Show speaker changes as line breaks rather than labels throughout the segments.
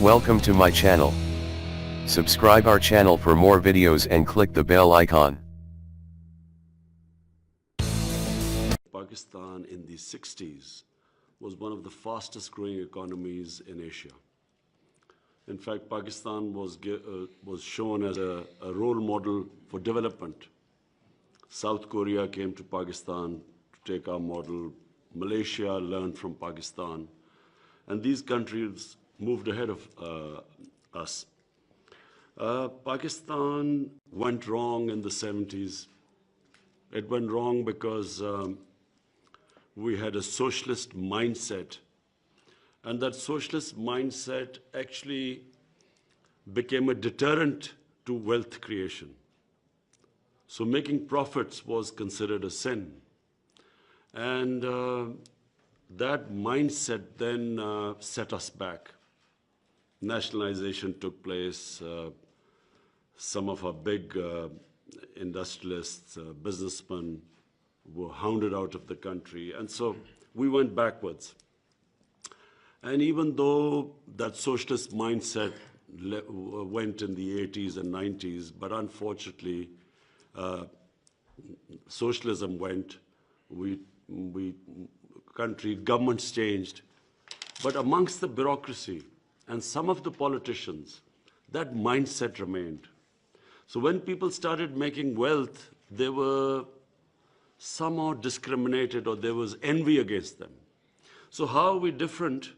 Welcome to my channel. Subscribe our channel for more videos and click the bell icon.
Pakistan in the 60s was one of the fastest growing economies in Asia. In fact, Pakistan was shown as a role model for development. South Korea came to Pakistan to take our model. Malaysia learned from Pakistan. And these countries moved ahead of us. Pakistan went wrong in the 70s. It went wrong because we had a socialist mindset. And that socialist mindset actually became a deterrent to wealth creation. So making profits was considered a sin. And that mindset then set us back. Nationalization took place. Some of our big industrialists, businessmen were hounded out of the country. And so we went backwards. And even though that socialist mindset went in the 80s and 90s, but unfortunately, socialism went, governments changed. But amongst the bureaucracy and some of the politicians, that mindset remained. So when people started making wealth, they were somehow discriminated or there was envy against them. So how are we different?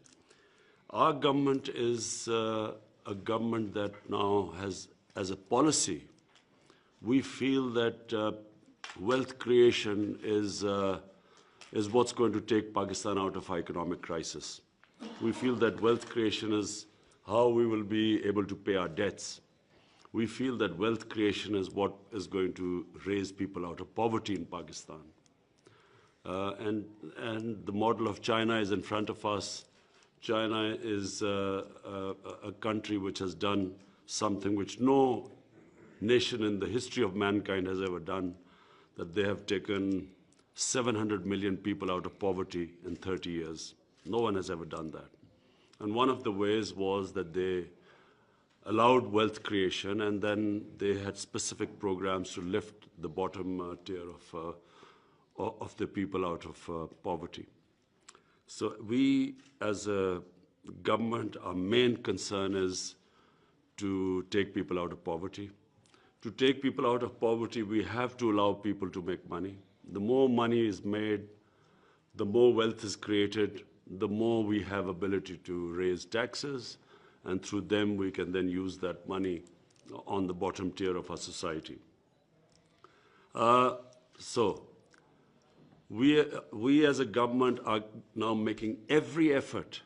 Our government is a government that now has, as a policy, we feel that wealth creation is what's going to take Pakistan out of our economic crisis. We feel that wealth creation is how we will be able to pay our debts. We feel that wealth creation is what is going to raise people out of poverty in Pakistan. And the model of China is in front of us. China is a country which has done something which no nation in the history of mankind has ever done, that they have taken 700 million people out of poverty in 30 years. No one has ever done that. And one of the ways was that they allowed wealth creation, and then they had specific programs to lift the bottom tier of the people out of poverty. So we, as a government, our main concern is to take people out of poverty. To take people out of poverty, we have to allow people to make money. The more money is made, the more wealth is created, the more we have ability to raise taxes, and through them we can then use that money on the bottom tier of our society. So we as a government are now making every effort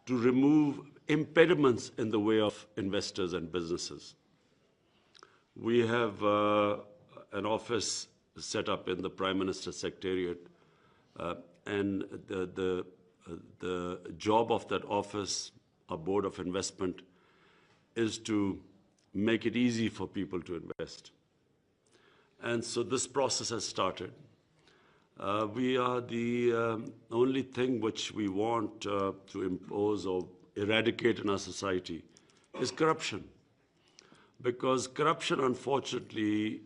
to remove impediments in the way of investors and businesses. We have an office set up in the Prime Minister's Secretariat, and the job of that office, a board of investment, is to make it easy for people to invest. And so this process has started. We are the only thing which we want to impose or eradicate in our society is corruption. Because corruption, unfortunately,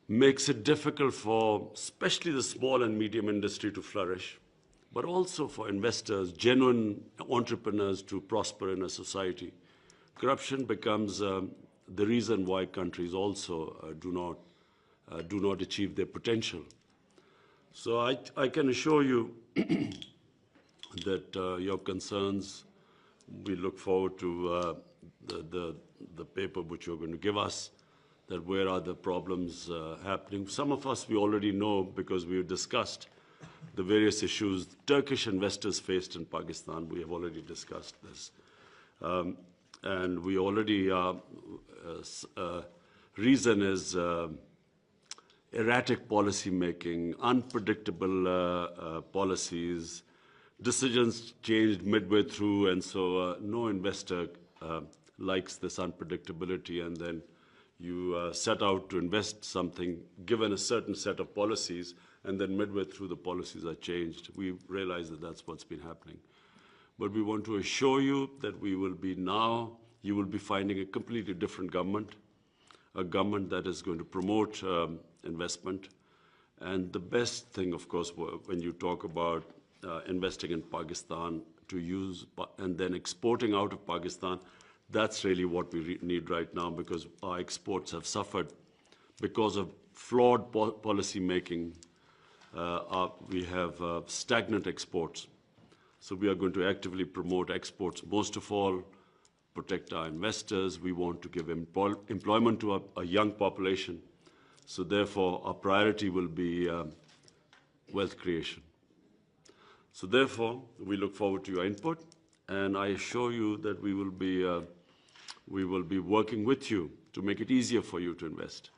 makes it difficult for especially the small and medium industry to flourish, but also for investors, genuine entrepreneurs to prosper in a society. Corruption becomes the reason why countries also do not achieve their potential. So I can assure you that your concerns, we look forward to the paper which you're going to give us, that where are the problems happening. Some of us we already know because we've discussed the various issues Turkish investors faced in Pakistan. We have already discussed this. And we already, reason is erratic policy making, unpredictable policies, decisions changed midway through, and so no investor likes this unpredictability, and then you set out to invest something given a certain set of policies, and then midway through the policies are changed. We realize that that's what's been happening. But we want to assure you that we will be now, you will be finding a completely different government, a government that is going to promote investment. And the best thing, of course, when you talk about investing in Pakistan to use and then exporting out of Pakistan, that's really what we need right now, because our exports have suffered because of flawed policy making. We have stagnant exports. So we are going to actively promote exports, most of all, protect our investors. We want to give employment to a young population. So therefore, our priority will be wealth creation. So therefore, we look forward to your input, and I assure you that we will be working with you to make it easier for you to invest.